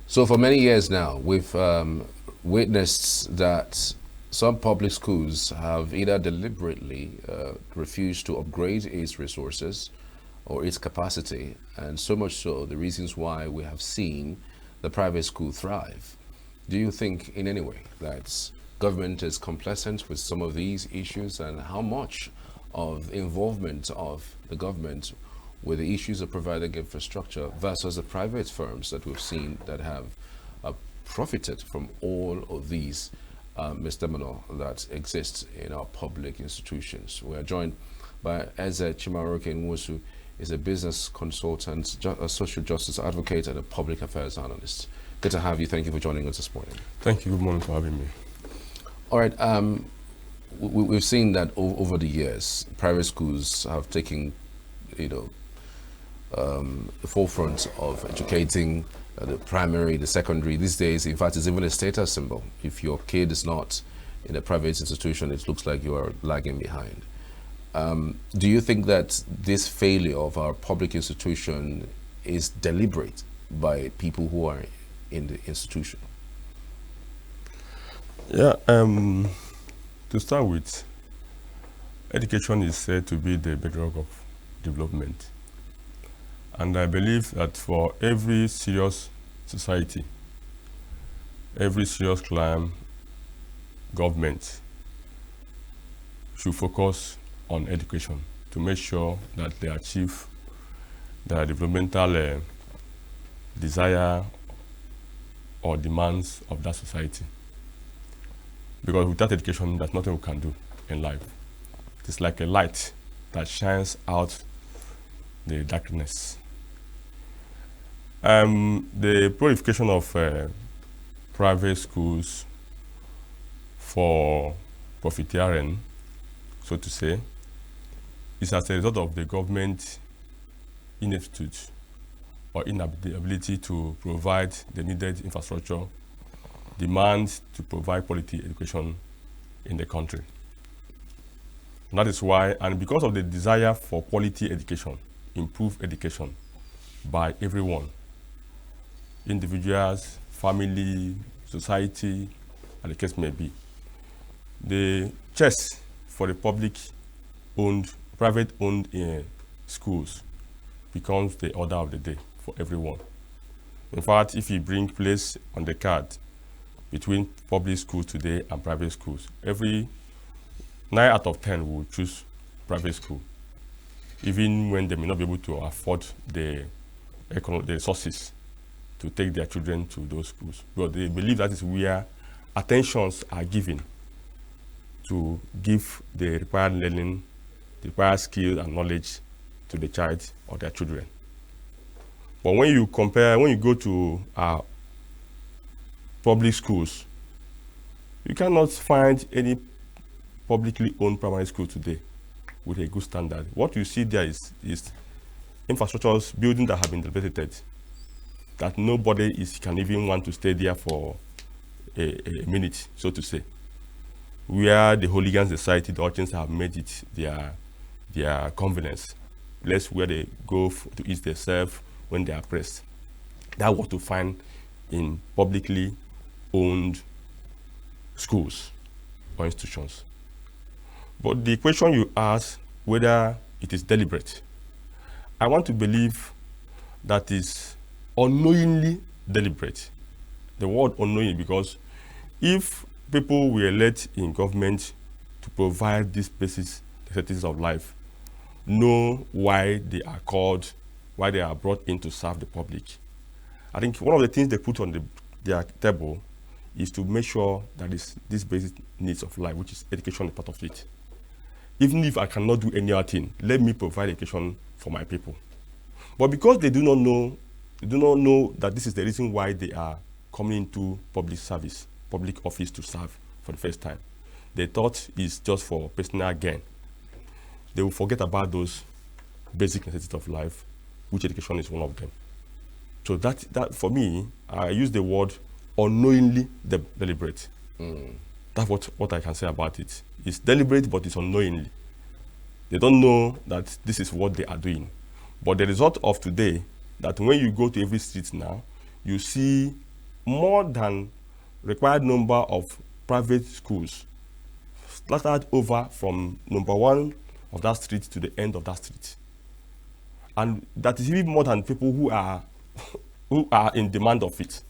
So for many years now, we've witnessed that some public schools have either deliberately refused to upgrade its resources or its capacity, and so much so the reasons why we have seen the private school thrive. Do you think in any way that government is complacent with some of these issues, and how much of involvement of the government with the issues of providing infrastructure versus the private firms that we've seen that have uh, profited from all of these misdemeanor that exists in our public institutions? We are joined by Eze Chimaroke Nwosu, is a business consultant, a social justice advocate, and a public affairs analyst. Good to have you. Thank you for joining us this morning. Thank you. Good morning for having me. All right. We've seen that over the years, private schools have taken, you know, the forefront of educating the primary, the secondary. These days, in fact, it's even a status symbol. If your kid is not in a private institution, it looks like you are lagging behind. Do you think that this failure of our public institution is deliberate by people who are in the institution? Yeah, to start with, education is said to be the bedrock of development. And I believe that for every serious society, every serious climb, government should focus on education to make sure that they achieve their developmental desire or demands of that society. Because without education, there's nothing we can do in life. It's like a light that shines out the darkness. The proliferation of private schools for profiteering, so to say, is as a result of the government ineptitude or inability to provide the needed infrastructure, demand to provide quality education in the country. And that is why, and because of the desire for quality education, improved education by everyone, individuals, family, society, and the case may be, the chess for the private-owned schools becomes the order of the day for everyone. In fact, if you bring place on the card between public schools today and private schools, every 9 out of 10 will choose private school, even when they may not be able to afford the resources to take their children to those schools. But they believe that is where attentions are given to give the required learning, the required skill and knowledge to the child or their children. But when you go to public schools, you cannot find any publicly owned primary school today with a good standard. What you see there is infrastructures, buildings that have been dilapidated, that nobody can even want to stay there for a minute, so to say. Where the hooligan society, the urchins have made it their convenience, place where they go to eat themselves when they are pressed. That's what you find in publicly owned schools or institutions. But the question you ask, whether it is deliberate, I want to believe that is unknowingly deliberate. The word unknowingly, because if people were let in government to provide these basic necessities of life, know why they are called, why they are brought in to serve the public. I think one of the things they put on their table is to make sure that these basic needs of life, which is education, is part of it. Even if I cannot do any other thing, let me provide education for my people. But because they do not know that this is the reason why they are coming into public service, public office to serve for the first time. They thought it's just for personal gain. They will forget about those basic necessities of life, which education is one of them. So that for me, I use the word unknowingly deliberate. That's what I can say about it. It's deliberate, but it's unknowingly. They don't know that this is what they are doing. But the result of today, that when you go to every street now, you see more than required number of private schools scattered over from number one of that street to the end of that street. And that is even more than people who are who are in demand of it.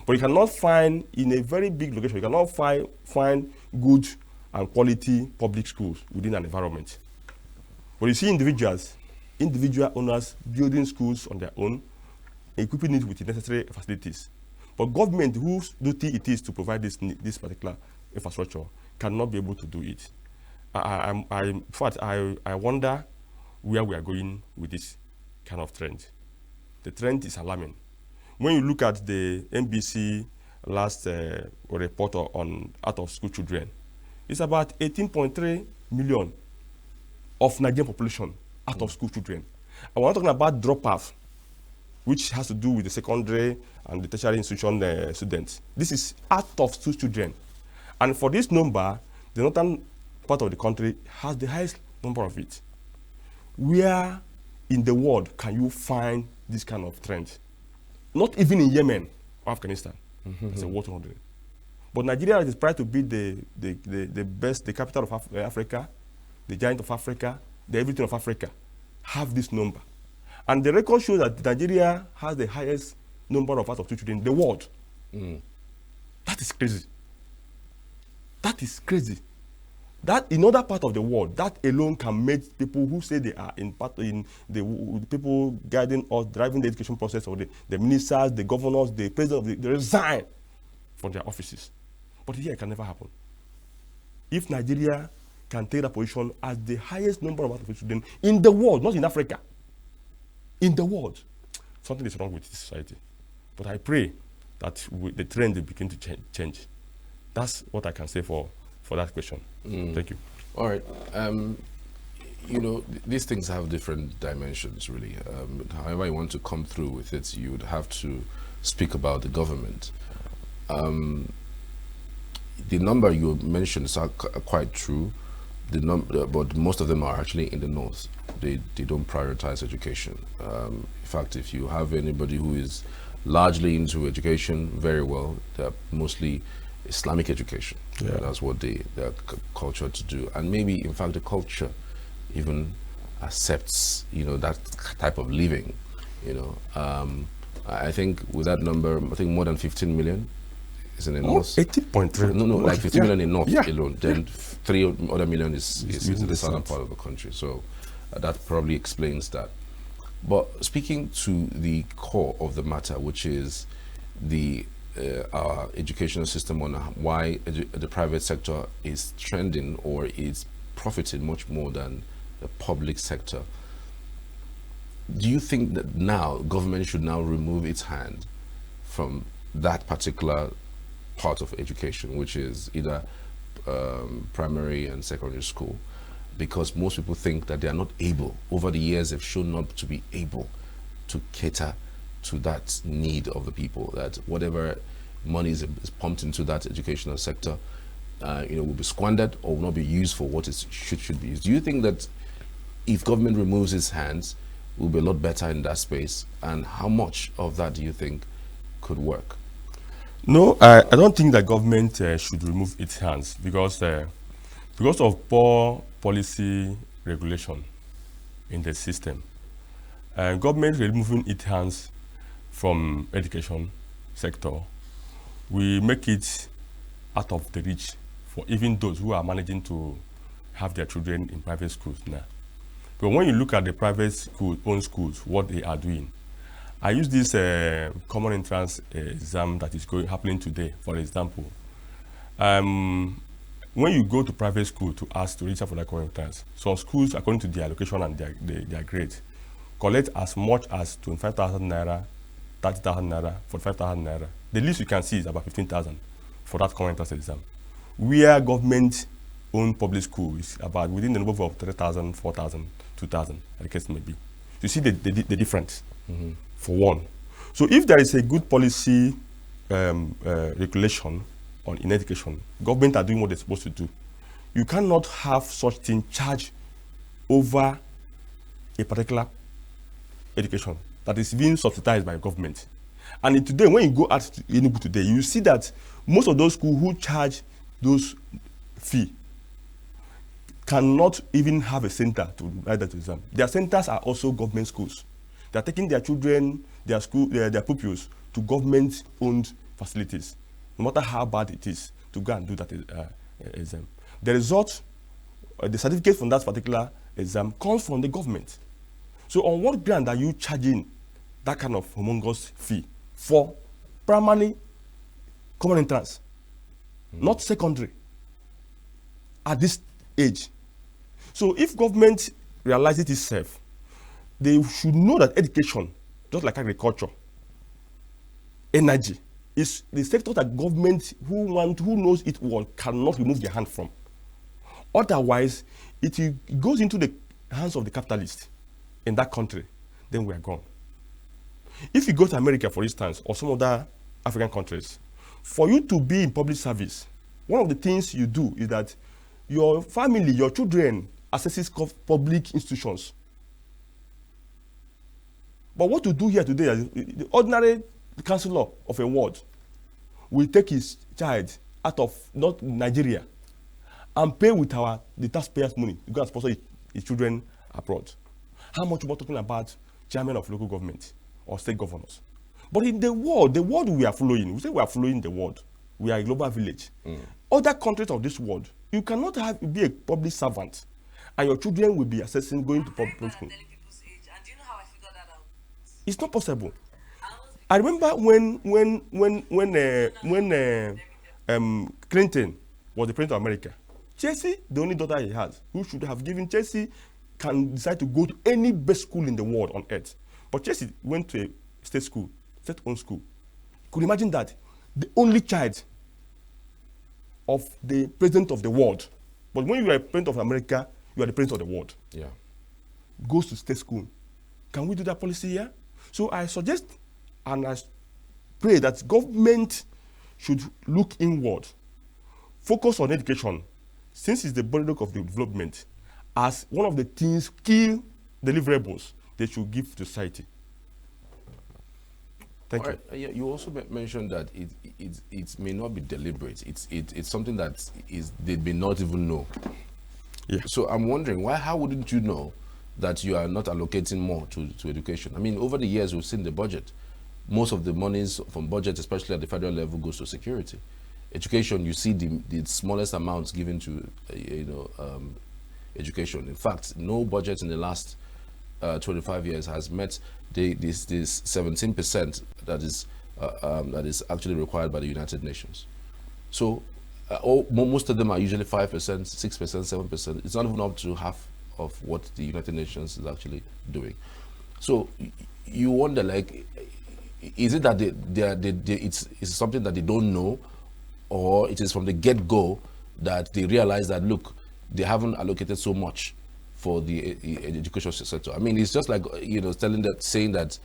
But you cannot find in a very big location, you cannot find good and quality public schools within an environment. But you see individual owners building schools on their own, equipping it with the necessary facilities. But government, whose duty it is to provide this particular infrastructure, cannot be able to do it. In fact, I wonder where we are going with this kind of trend. The trend is alarming. When you look at the NBC last report on out-of-school children, it's about 18.3 million of Nigerian population out-of-school children. And we're not talking about drop-off, which has to do with the secondary and the tertiary institution students. This is out-of-school children. And for this number, the northern part of the country has the highest number of it. Where in the world can you find this kind of trend? Not even in Yemen or Afghanistan. It's a world wonder. But Nigeria is proud to be the best, the capital of Africa, the giant of Africa, the everything of Africa, have this number. And the record shows that Nigeria has the highest number of out-of-school children in the world. That is crazy. That is crazy. That in other part of the world, that alone can make people who say they are in the people guiding us, driving the education process, or the ministers, the governors, the president, they resign from their offices. But here it can never happen. If Nigeria can take that position as the highest number of out-of-school children in the world, not in Africa, in the world, something is wrong with this society. But I pray that the trend will begin to change. That's what I can say for that question. Thank you. All right. These things have different dimensions, really. However you want to come through with it, you would have to speak about the government. The number you mentioned is quite true. But most of them are actually in the north. They don't prioritize education. In fact, if you have anybody who is largely into education, very well, they're mostly Islamic education. Yeah. That's what they're cultured to do. And maybe, in fact, the culture even accepts, that type of living. I think with that number, I think more than 15 million is in the north. 18.3. No, like 15 million in north alone. Then 3 other million is in the southern part of the country. So that probably explains that. But speaking to the core of the matter, which is our educational system, on why the private sector is trending or is profiting much more than the public sector, do you think that now government should now remove its hand from that particular part of education, which is either primary and secondary school? Because most people think that they are not able, over the years they've shown not to be able to cater to that need of the people, that whatever money is pumped into that educational sector will be squandered or will not be used for what it should be used. Do you think that if government removes its hands, we'll be a lot better in that space? And how much of that do you think could work? No, I don't think that government should remove its hands because of poor policy regulation in the system. Government removing its hands from education sector, we make it out of the reach for even those who are managing to have their children in private schools now. But when you look at the private owned schools, what they are doing, I use this common entrance exam that is happening today, for example. When you go to private school to ask to register for that common entrance, some schools, according to their location and their grade, collect as much as 25,000 naira, 30,000 naira, 45,000 naira. The least you can see is about 15,000 for that common entrance exam. Where government-owned public school is about within the number of 3,000, 4,000, 2,000, the case may be. You see the difference, for one. So if there is a good policy regulation in education, government are doing what they're supposed to do. You cannot have such thing charged over a particular education that is being subsidized by government. And today, when you go out to Enugu today, you see that most of those schools who charge those fee cannot even have a center to write that exam. Their centers are also government schools. They are taking their children, their pupils to government-owned facilities, no matter how bad it is, to go and do that exam. The result, the certificate from that particular exam comes from the government. So on what ground are you charging that kind of humongous fee for primary common entrance, not secondary, at this age? So if government realizes it itself, they should know that education, just like agriculture, energy, is the sector that government who knows it well cannot remove their hand from. Otherwise, it goes into the hands of the capitalists in that country, then we are gone. If you go to America, for instance, or some other African countries, for you to be in public service, one of the things you do is that your family, your children, accesses public institutions. But what to do here today is the ordinary councillor of a ward will take his child out of not Nigeria and pay with the taxpayers' money to go and sponsor his children abroad. How much more talking about chairman of local government or state governors? But in the world we are following, we say we are following the world. We are a global village. Other countries of this world, you cannot be a public servant and your children will be going to public school. It's not possible. I remember when Clinton was the president of America, Chelsea, the only daughter he has, who should have given Chelsea, can decide to go to any best school in the world on earth. But Chelsea went to a state school, state-owned school. Could you imagine that? The only child of the president of the world. But when you are a president of America, you are the president of the world. Yeah. Goes to state school. Can we do that policy here? So I suggest and I pray that government should look inward, focus on education, since it's the bulwark of the development, as one of the things, key deliverables they should give to society. Thank you. Right. You also mentioned that it may not be deliberate. It's something that they may not even know. Yeah. So I'm wondering how wouldn't you know that you are not allocating more to education? I mean, over the years we've seen the budget. Most of the monies from budget, especially at the federal level, goes to security. Education, you see the smallest amounts given to education. In fact, no budget in the last 25 years has met this 17% that is actually required by the United Nations. So most of them are usually 5%, 6%, 7%. It's not even up to half of what the United Nations is actually doing. So you wonder, is it that it's something that they don't know, or it is from the get-go that they realize that, look, they haven't allocated so much for the education sector? I mean, it's just like, saying that,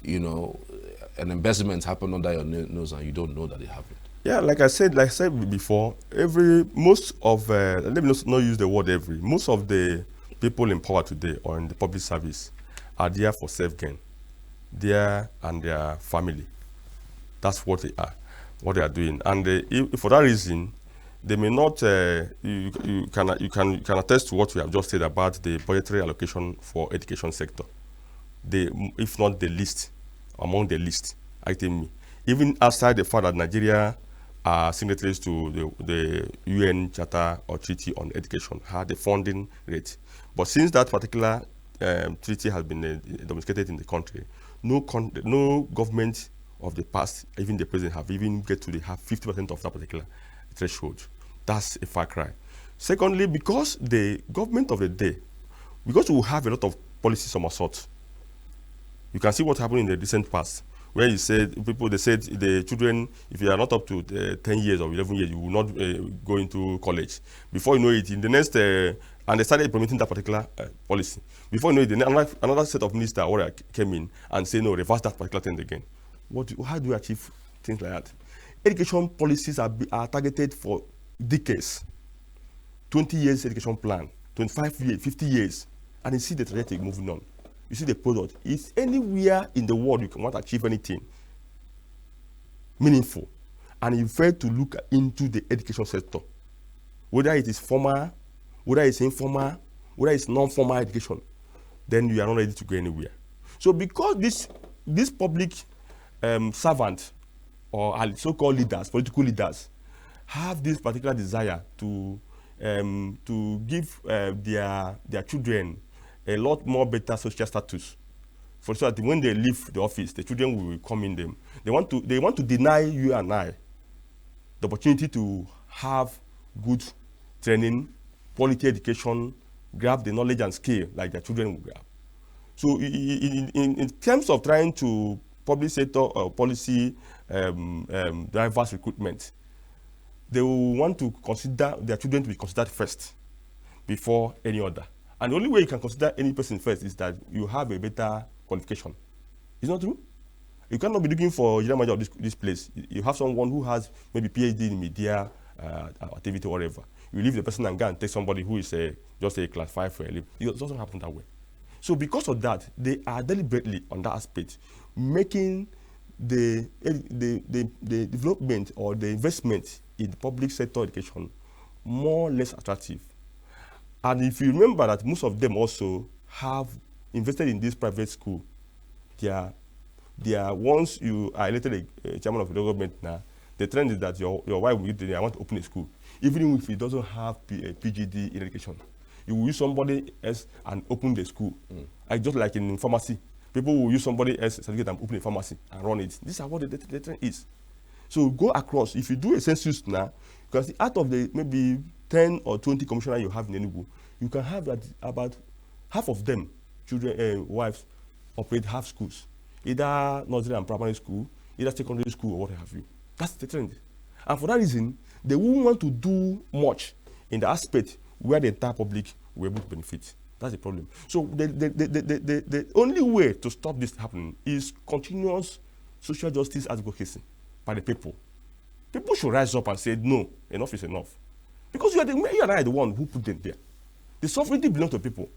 an investment happened under your nose and you don't know that it happened. Yeah, like I said before, most of let me not use the word every, most of the people in power today or in the public service are there for self-gain. They and their family. That's what they are doing. And for that reason, they may not, you can attest to what we have just said about the budgetary allocation for education sector. If not the least, among the least, I think, even outside the fact that Nigeria are signatories to the UN Charter or Treaty on Education, had the funding rate. But since that particular treaty has been domesticated in the country, no government of the past, even the present, have even get to have 50% of that particular threshold. That's a far cry. Secondly, because the government of the day, because we have a lot of policies of assault, you can see what happened in the recent past, where they said the children, if you are not up to 10 years or 11 years, you will not go into college. Before you know it, in the next, and they started implementing that particular policy. Before you know it, another set of ministers came in and said, no, reverse that particular thing again. How do you achieve things like that? Education policies are targeted for decades. 20 years education plan, 25 years, 50 years, and you see the trajectory moving on. You see the product. It's anywhere in the world you can want to achieve anything. meaningful, and you fail to look into the education sector, whether it is formal, whether it's informal, whether it's non-formal education, then you are not ready to go anywhere. So because this public servant or so-called leaders, political leaders, have this particular desire to give their children a lot more better social status, for so that when they leave the office, the children will come in them. They want to deny you and I the opportunity to have good training, quality education, grab the knowledge and skill like their children will grab. So in terms of trying to public sector or policy diverse recruitment, they will want to consider their children to be considered first before any other. And the only way you can consider any person first is that you have a better qualification. It's not true? You cannot be looking for general manager of this place. You have someone who has maybe PhD in media activity or whatever. You leave the person and go and take somebody who is just a class 5 for a living. It doesn't happen that way. So because of that, they are deliberately on that aspect making the development or the investment in public sector education more or less attractive. And if you remember that most of them also have invested in this private school, they are once you are elected a chairman of the government now, the trend is that your wife will say, I want to open a school, even if it doesn't have a PGD in education. You will use somebody else and open the school. Just like in pharmacy. People will use somebody else's certificate and open a pharmacy and run it. This is what the trend is. So go across. If you do a census now, because out of the maybe 10 or 20 commissioners you have in Enugu, you can have that about half of them, children, wives, operate half schools. Either nursery and primary school, either secondary school or what have you. That's the trend. And for that reason, they won't want to do much in the aspect where the entire public will be able to benefit. That's the problem. So the only way to stop this happening is continuous social justice advocacy by the people. People should rise up and say, no, enough is enough. Because you and I are the one who put them there. The sovereignty belongs to people.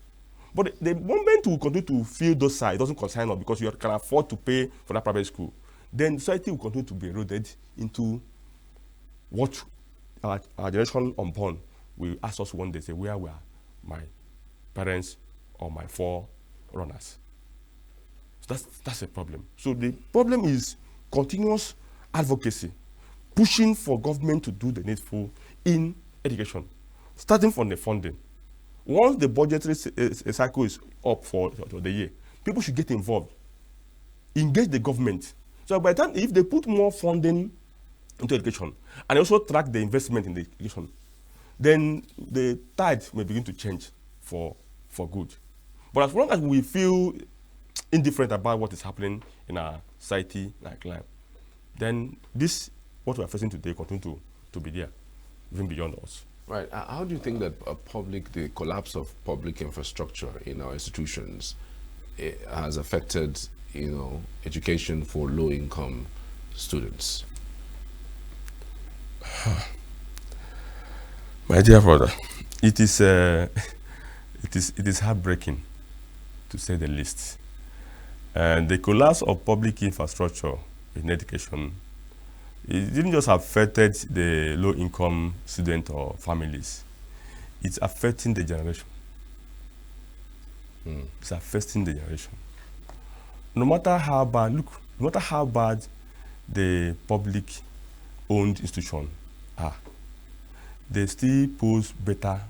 But the moment we continue to feel those sides, it doesn't concern us because you can afford to pay for that private school, then society will continue to be eroded into what our generation unborn will ask us one day, say, where were my parents or my forerunners? So that's a problem. So the problem is continuous advocacy, pushing for government to do the needful in education, starting from the funding. Once the budgetary cycle is up for the year, people should get involved, engage the government. So by the time, if they put more funding into education and also track the investment in the education, then the tide may begin to change for good. But as long as we feel indifferent about what is happening in our society, like life, then this, what we are facing today, continue to be there, even beyond us. Right. How do you think that the collapse of public infrastructure in our institutions has affected, education for low-income students? My dear brother, it is heartbreaking, to say the least. And the collapse of public infrastructure in education, it didn't just affected the low-income student or families. It's affecting the generation. It's affecting the generation. No matter how bad the public-owned institutions are, they still pose better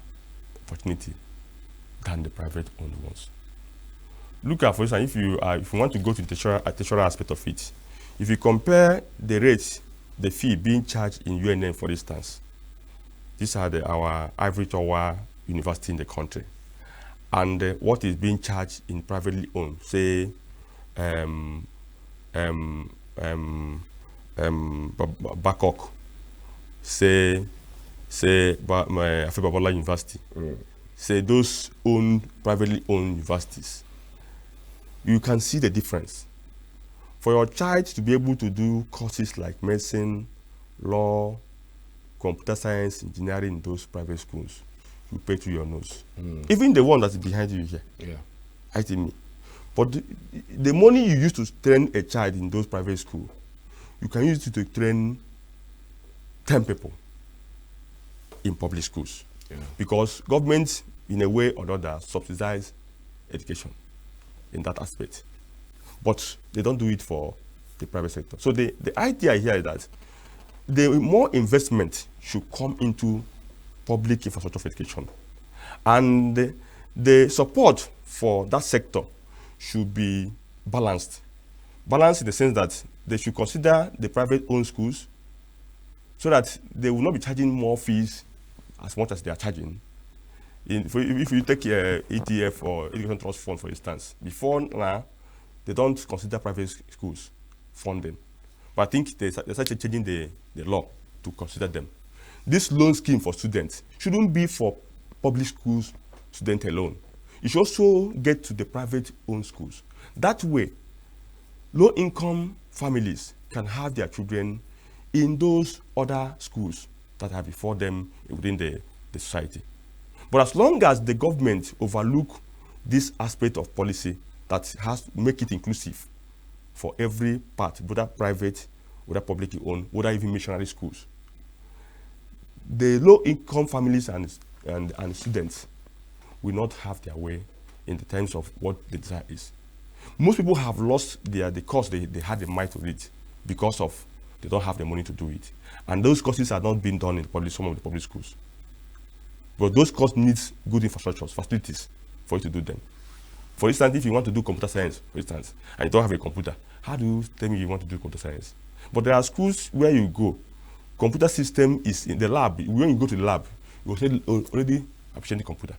opportunity than the private-owned ones. Look at, for instance, if you want to go to the tertiary aspect of it, if you compare the rates, the fee being charged in UNN, for instance, these are our average hour university in the country, and what is being charged in privately owned, say, Babcock, say Afebabola University, say those privately owned universities, you can see the difference. For your child to be able to do courses like medicine, law, computer science, engineering in those private schools, you pay through your nose. Even the one that's behind you here. Yeah. I think me. But the money you use to train a child in those private schools, you can use it to train 10 people in public schools. Yeah. Because government, in a way or another, subsidize education in that aspect. But they don't do it for the private sector. So the idea here is that the more investment should come into public infrastructure of education. And the support for that sector should be balanced. Balanced in the sense that they should consider the private-owned schools so that they will not be charging more fees as much as they are charging. If you take ETF or Education Trust Fund, for instance, before now, they don't consider private schools funding. But I think they started changing the law to consider them. This loan scheme for students shouldn't be for public schools students alone. It should also get to the private-owned schools. That way, low-income families can have their children in those other schools that are before them within the society. But as long as the government overlook this aspect of policy that has to make it inclusive for every part, whether private, whether publicly owned, whether even missionary schools, the low-income families and students will not have their way in the terms of what the desire is. Most people have lost the course they had in mind to read because of they don't have the money to do it. And those courses are not being done in some of the public schools. But those courses need good infrastructures, facilities for you to do them. For instance, if you want to do computer science, for instance, and you don't have a computer, how do you tell me you want to do computer science? But there are schools where you go, computer system is in the lab. When you go to the lab, you already appreciate the computer.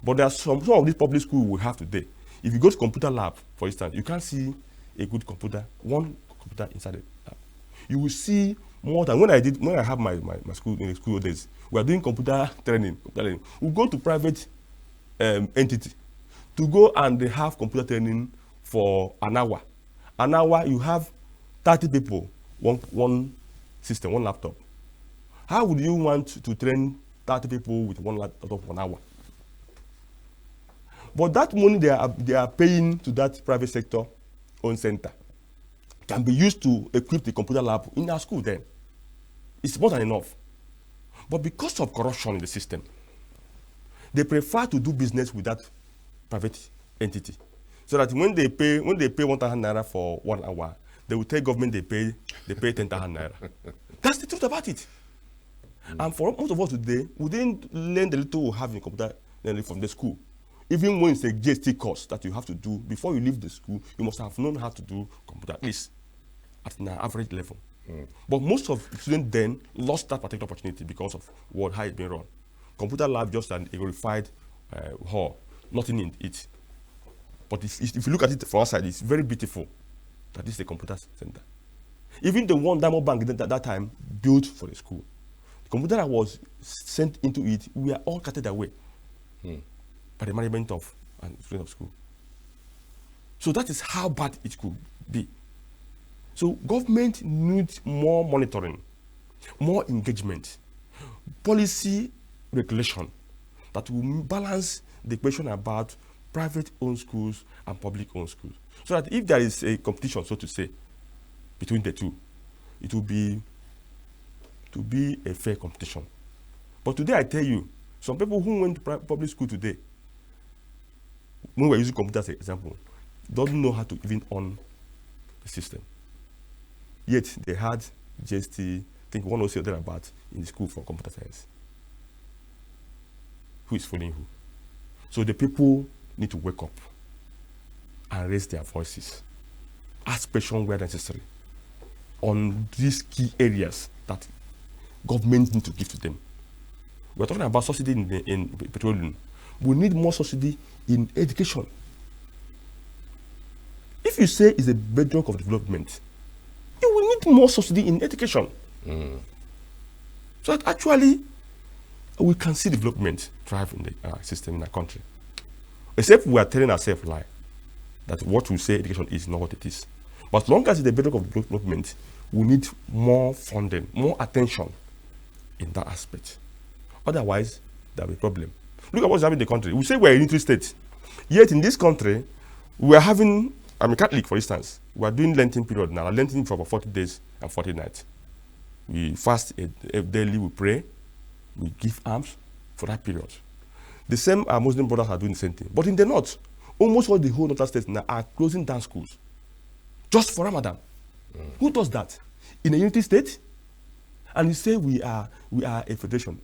But there are some of these public schools we have today. If you go to computer lab, for instance, you can't see a good computer, one computer inside the lab. You will see more than when I have my school in the school days, we are doing computer training. We go to private entity to go and they have computer training for an hour. An hour, you have 30 people, one system, one laptop. How would you want to train 30 people with one laptop for an hour? But that money they are paying to that private sector owned center can be used to equip the computer lab in our school then. It's more than enough. But because of corruption in the system, they prefer to do business with that private entity. So that when they pay 1,000 naira for 1 hour, they will tell government they pay 10,000 naira. That's the truth about it. And for most of us today, we didn't learn the little we have in computer from the school. Even when it's a GST course that you have to do before you leave the school, you must have known how to do computer, at least at an average level. But most of the students then lost that particular opportunity because of how it's been run. Computer lab just an glorified hall, nothing in it. But if you look at it from outside, it's very beautiful that this is a computer center. Even the one Diamond Bank at that time built for the school, the computer that was sent into it, we are all carted away by the management of and student of school. So that is how bad it could be. So government needs more monitoring, more engagement, policy regulation that will balance the question about private-owned schools and public-owned schools. So that if there is a competition, so to say, between the two, it will be a fair competition. But today I tell you, some people who went to public school today, when we're using computers as an example, don't know how to even on the system. Yet they had GST, I think 106 or thereabout in the school for computer science. Who is fooling who? So the people need to wake up and raise their voices, ask questions where necessary on these key areas that government need to give to them. We're talking about subsidy in petroleum. We need more subsidy in education. If you say it's a bedrock of development, you will need more subsidy in education. So that actually we can see development thrive in the system in our country. Except we are telling ourselves lie that what we say education is not what it is. But as long as it's a bedrock of development, we need more funding, more attention in that aspect. Otherwise, there will be a problem. Look at what's happening in the country. We say we're a unitary state. Yet in this country, we are having, Catholic, for instance, we are doing Lenten period now, Lenten for about 40 days and 40 nights. We fast daily, we pray, we give alms for that period. The same our Muslim brothers are doing the same thing. But in the north, almost all the whole northern states now are closing down schools just for Ramadan. Who does that? In a unity state? And you say we are a federation.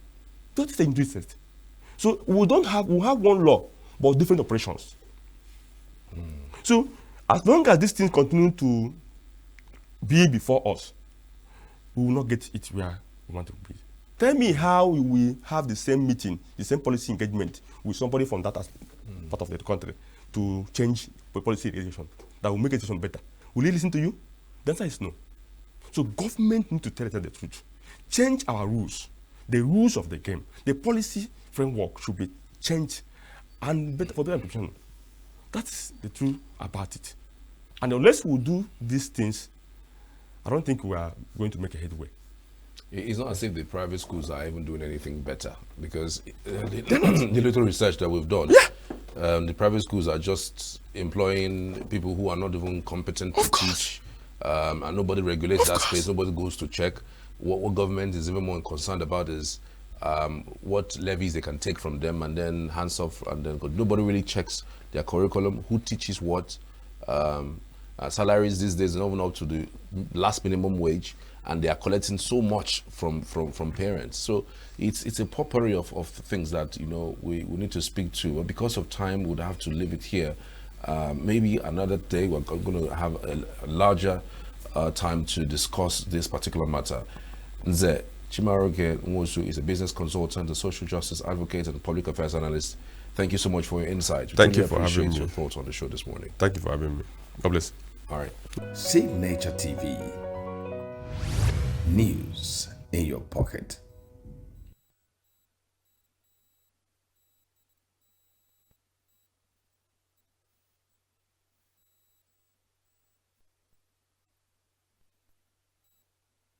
That is a unity state. So we have one law, but different operations. So as long as these things continue to be before us, we will not get it where we want to be. Tell me how we will have the same meeting, the same policy engagement with somebody from that part of the country to change policy education that will make education better. Will he listen to you? The answer is no. So government need to tell us the truth. Change our rules, the rules of the game. The policy framework should be changed and better for better education. That's the truth about it. And unless we do these things, I don't think we are going to make a headway. It's not as if the private schools are even doing anything better, because the little research that we've done, the private schools are just employing people who are not even competent to teach, and nobody regulates that space. Nobody goes to check. What government is even more concerned about is what levies they can take from them, and then hands off, and then nobody really checks their curriculum, who teaches what. Salaries these days are not even up to the last minimum wage, and they are collecting so much from parents. So it's a potpourri of things that we need to speak to. But because of time, we'd have to leave it here. Maybe another day we're going to have a larger time to discuss this particular matter. Nze Chimaroke Nwosu is a business consultant, a social justice advocate, and public affairs analyst. Thank you so much for your insights. Thank you for having me. Your thoughts on the show this morning. Thank you for having me. God bless. All right. Save Nature TV. News in your pocket.